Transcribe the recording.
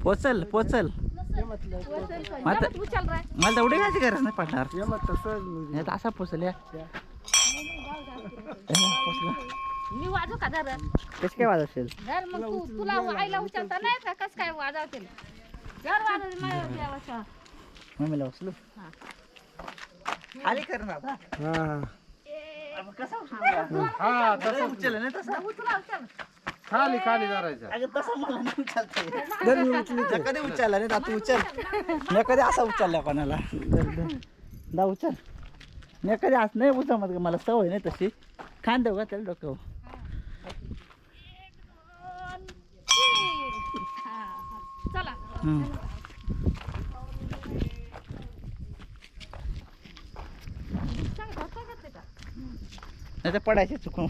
पोचल पोचल. मला तेवढी घ्यायची गरज नाही पडणार. असा पोचल या मी वाजू का जरा कशी काय वाजवशील? जर मग तुला आईला उचलता नाही का कस काय वाजवतील जर वाजव माझ्या देवाचा मम्मीला उचलू खाली कर ना आता. कसा उचल नाही तसा खाली खाली धरायचं. अगं तसा मला नाही उचलता येत. कधी उचलला नाही तू उचल. मी कधी असा उचलला कोणाला दा उचल. मी कधी असं नाही उचलत मला सवय नाही तशी. खान देऊ का त्याला डोकं. चला नाही तर पडायचे चुकून.